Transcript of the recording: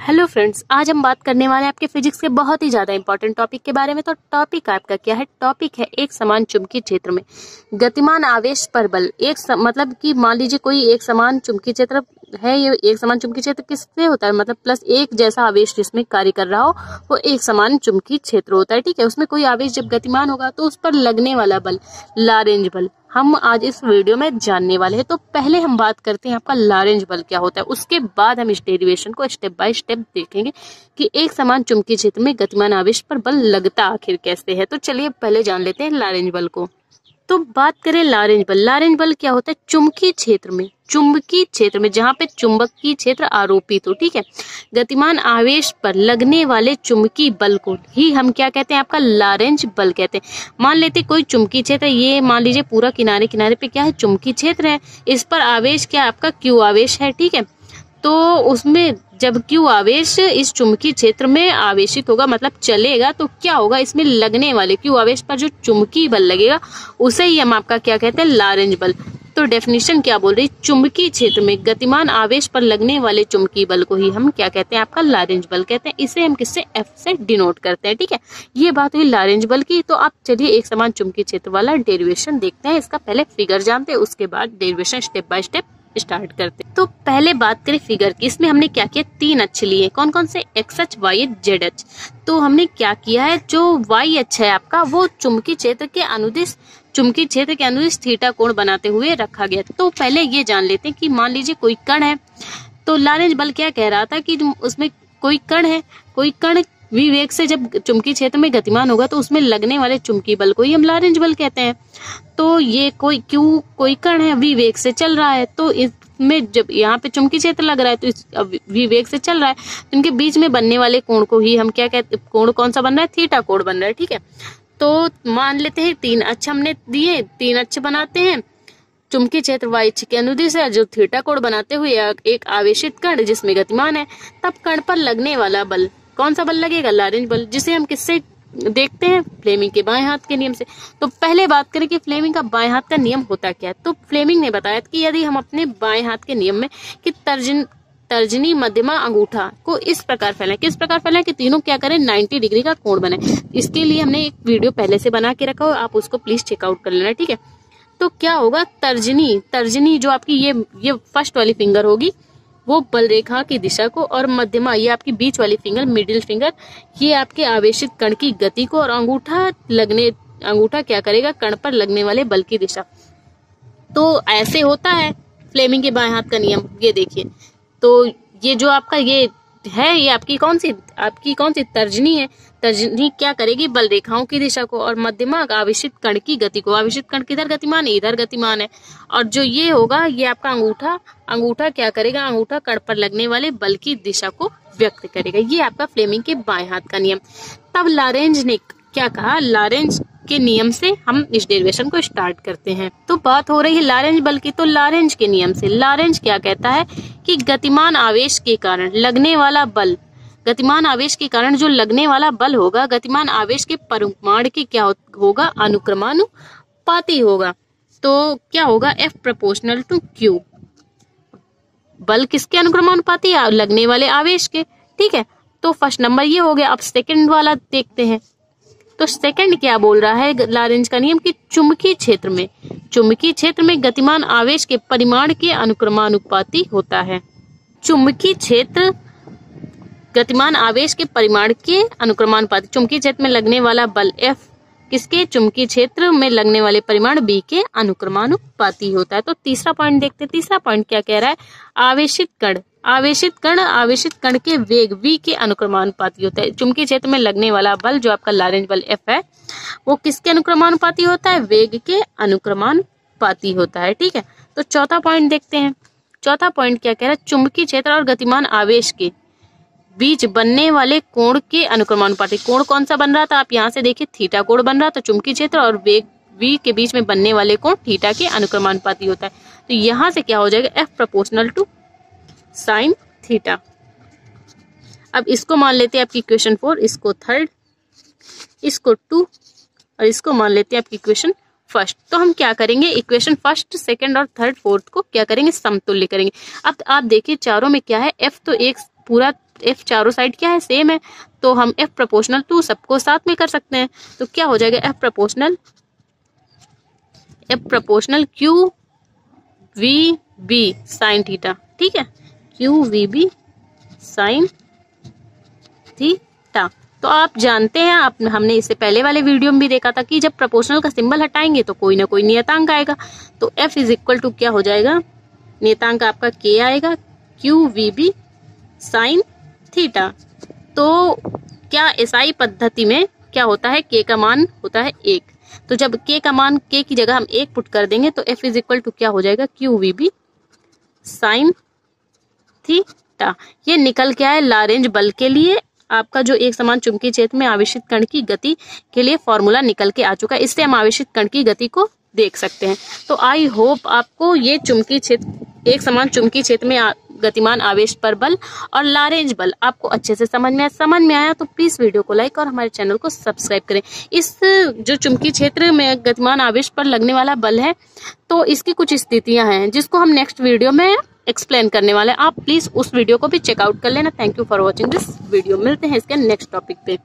Hello friends, आज हम बात करने वाले हैं आपके फिजिक्स के बहुत ही ज्यादा इंपॉर्टेंट टॉपिक के बारे में। तो टॉपिक आपका क्या है? टॉपिक है एक समान चुंबकीय क्षेत्र में गतिमान आवेश पर बल। मतलब कि मान लीजिए कोई एक समान चुंबकीय क्षेत्र है। ये एक समान चुंबकीय क्षेत्र किससे होता है? मतलब प्लस एक जैसा आवेश जिसमें कार्य कर रहा हो वो एक समान चुंबकीय क्षेत्र होता है। ठीक है, उसमें कोई आवेश जब गतिमान होगा तो उस पर लगने वाला बल लॉरेंज बल हम आज इस वीडियो में जानने वाले हैं। तो पहले हम बात करते हैं आपका लॉरेंज बल क्या होता है, उसके बाद हम इस डेरिवेशन को स्टेप बाय स्टेप देखेंगे कि एक समान चुंबकीय क्षेत्र में गतिमान आवेश पर बल लगता आखिर कैसे है। तो चलिए पहले जान लेते हैं लॉरेंज बल को। तो बात करें लॉरेंज बल। लॉरेंज बल क्या होता है? चुंबकीय क्षेत्र में जहां पे चुंबकीय क्षेत्र आरोपित हो, ठीक है, गतिमान आवेश पर लगने वाले चुंबकीय बल को ही हम क्या कहते हैं? आपका लॉरेंज बल कहते हैं। मान लेते कोई चुंबकीय क्षेत्र, ये मान लीजिए पूरा किनारे किनारे पे क्या है? चुंबकीय क्षेत्र है। इस पर आवेश क्या? आपका क्यू आवेश है, ठीक है। तो उसमें जब क्यू आवेश इस चुंबकीय क्षेत्र में आवेशित होगा, मतलब चलेगा, तो क्या होगा? इसमें लगने वाले क्यू आवेश पर जो चुंबकीय बल लगेगा उसे ही हम आपका क्या कहते हैं? लॉरेंज बल। तो डेफिनेशन क्या बोल रही? चुंबकीय क्षेत्र में गतिमान आवेश पर लगने वाले चुंबकीय बल को ही हम क्या कहते हैं? आपका लॉरेंज बल कहते हैं। इसे हम किससे? एफ से डिनोट करते हैं, ठीक है। ये बात हुई लॉरेंज बल की। तो आप चलिए एक समान चुंबकीय क्षेत्र वाला डेरिवेशन देखते हैं। इसका पहले फिगर जानते हैं, उसके बाद derivation step by step start करते हैं। तो पहले बात करें फिगर की। इसमें हमने क्या किया? तीन अक्ष लिए। कौन कौन से? एक्स अक्ष, वाई अक्ष, जेड अक्ष। तो हमने क्या किया है? जो वाई अक्ष है आपका वो चुंबकीय क्षेत्र के अनुदिश थीटा कोण बनाते हुए रखा गया। तो पहले ये जान लेते हैं कि मान लीजिए कोई कण है। तो लॉरेंज बल क्या कह रहा था कि उसमें कोई कण है, कोई कण विवेग से जब चुंबकीय क्षेत्र में गतिमान होगा तो उसमें लगने वाले चुंबकीय बल को ही हम लॉरेंज बल कहते हैं। तो ये कोई कण है, विवेग से चल रहा है, तो इसमें जब यहाँ पे चुंबकीय क्षेत्र लग रहा है तो इस विवेग से चल रहा है, तो इनके बीच में बनने वाले कोण को ही हम क्या कहते हैं? कोण कौन सा बन रहा है? थीटा कोण बन रहा है, ठीक है। तो मान लेते हैं तीन अक्ष हमने दिए, तीन अक्ष बनाते हैं। चुंबकीय क्षेत्र वाई अक्ष के अनुदिश है, जो थीटा कोण बनाते हुए एक आवेशित कण जिसमें गतिमान है, तब कण पर लगने वाला बल कौन सा बल लगेगा? लॉरेंज बल, जिसे हम किससे देखते हैं? फ्लेमिंग के बाएं हाथ के नियम से। तो पहले बात करें कि फ्लेमिंग का बाएं हाथ का नियम होता क्या है। तो फ्लेमिंग ने बताया कि यदि हम अपने बाएं हाथ के नियम में कि तर्जनी, मध्यमा, अंगूठा को इस प्रकार फैलाएं। किस प्रकार फैलाएं? कि तीनों क्या करें? 90 डिग्री का कोण बने। इसके लिए हमने एक वीडियो पहले से बना के रखा हो, आप उसको प्लीज चेकआउट कर लेना, ठीक है। तो क्या होगा? तर्जनी जो आपकी ये फर्स्ट वाली फिंगर होगी वो बल रेखा की दिशा को, और मध्यमा ये आपकी बीच वाली फिंगर, मिडिल फिंगर, ये आपके आवेशित कण की गति को, और अंगूठा क्या करेगा? कण पर लगने वाले बल की दिशा। तो ऐसे होता है फ्लेमिंग के बाएं हाथ का नियम। ये देखिए, तो ये जो आपका ये है, ये आपकी कौन सी तर्जनी है। तर्जनी क्या करेगी? बल रेखाओं की दिशा को, और मध्यमा आवेशित कण की गति को। आवेशित कण किधर गतिमान है? इधर गतिमान है। और जो ये होगा, ये आपका अंगूठा क्या करेगा? अंगूठा कण पर लगने वाले बल की दिशा को व्यक्त करेगा। ये आपका फ्लेमिंग के बाएं हाथ का नियम। तब लॉरेंज ने क्या कहा? लॉरेंज के नियम से हम इस डेरिवेशन को स्टार्ट करते हैं। तो बात हो रही है लॉरेंज बल की। तो लॉरेंज के नियम से लॉरेंज क्या कहता है कि गतिमान आवेश के कारण लगने वाला बल, गतिमान आवेश के कारण जो लगने वाला बल होगा, गतिमान आवेश के परिमाण के क्या होगा? अनुक्रमानुपाती होगा। तो क्या होगा? F proportional to Q। बल किसके अनुक्रमानुपाती है? लगने वाले आवेश के, ठीक है। तो फर्स्ट नंबर ये हो गया। अब सेकंड वाला देखते हैं। तो सेकंड क्या बोल रहा है लॉरेंज का नियम? कि चुंबकीय क्षेत्र में गतिमान आवेश के परिमाण के अनुक्रमानुपाती होता है। चुंबकीय क्षेत्र गतिमान आवेश के परिमाण के अनुक्रमानुपाती। चुंबकीय क्षेत्र में लगने वाला बल F किसके? चुंबकीय क्षेत्र में लगने वाले परिमाण B के अनुक्रमानुपाती होता है। तो तीसरा पॉइंट देखते हैं। तीसरा पॉइंट क्या कह रहा है? आवेशित कण के वेग V के अनुक्रमानुपाती होता है। चुंबकीय क्षेत्र में लगने वाला बल जो आपका लॉरेंज बल F है वो किसके अनुक्रमानुपाती होता है? वेग के अनुक्रमानुपाती होता है, ठीक है। तो चौथा पॉइंट देखते हैं। चौथा पॉइंट क्या कह रहा है? चुंबकीय क्षेत्र और गतिमान आवेश के बीच बनने वाले कोण के अनुक्रमानुपाती। कोण कौन सा बन रहा था? आप यहाँ से देखिए, थीटा कोण बन रहा था। चुंबकीय क्षेत्र और वेग V के बीच में बनने वाले कोण थीटा के अनुक्रमानुपाती होता है। तो यहाँ से क्या हो जाएगा? F proportional to sine theta. अब इसको मान लेते हैं आपकी इक्वेशन 4, इसको थर्ड, इसको 2, और इसको मान लेते हैं आपकी इक्वेशन फर्स्ट। तो हम क्या करेंगे? इक्वेशन फर्स्ट, सेकंड और थर्ड, फोर्थ को क्या करेंगे? समतुल्य करेंगे। अब आप देखिए चारों में क्या है? F तो एक पूरा F चारों साइड क्या है, सेम है, तो हम F प्रोपोर्शनल टू सबको साथ में कर सकते हैं। तो क्या हो जाएगा, F proportional Q V B sine theta. ठीक है, Q V B sine theta. तो आप जानते हैं, हमने इससे पहले वाले वीडियो में भी देखा था कि जब प्रोपोर्शनल का सिंबल हटाएंगे तो कोई ना कोई नियतांक आएगा। तो F इज इक्वल टू क्या हो जाएगा, नियतांक आपका K आएगा, Q V B sine theta. तो क्या SI पद्धति में क्या होता है, K का मान होता है 1। तो जब K का मान, K की जगह हम 1 पुट कर देंगे तो F इज इक्वल टू क्या हो जाएगा, Q V B sine theta. ये निकल के आए लारेंज बल के लिए, आपका जो एक समान चुंबकीय क्षेत्र में आवेशित कण की गति के लिए फॉर्मूला निकल के आ चुका है। इससे हम आवेशित कण की गति को देख सकते हैं। तो आई होप आपको ये चुंबकीय क्षेत्र, एक समान चुंबकीय क्षेत्र में गतिमान आवेश पर बल और लारेंज बल आपको अच्छे से समझ में आया तो प्लीज वीडियो को लाइक और हमारे चैनल को सब्सक्राइब करें। इस जो चुंबकीय क्षेत्र में गतिमान आवेश पर लगने वाला बल है, तो इसकी कुछ स्थितियां हैं जिसको हम नेक्स्ट वीडियो में एक्सप्लेन करने वाले हैं। आप प्लीज उस वीडियो को भी चेकआउट कर लेना। Thank you for watching this video. मिलते हैं इसके नेक्स्ट टॉपिक पे।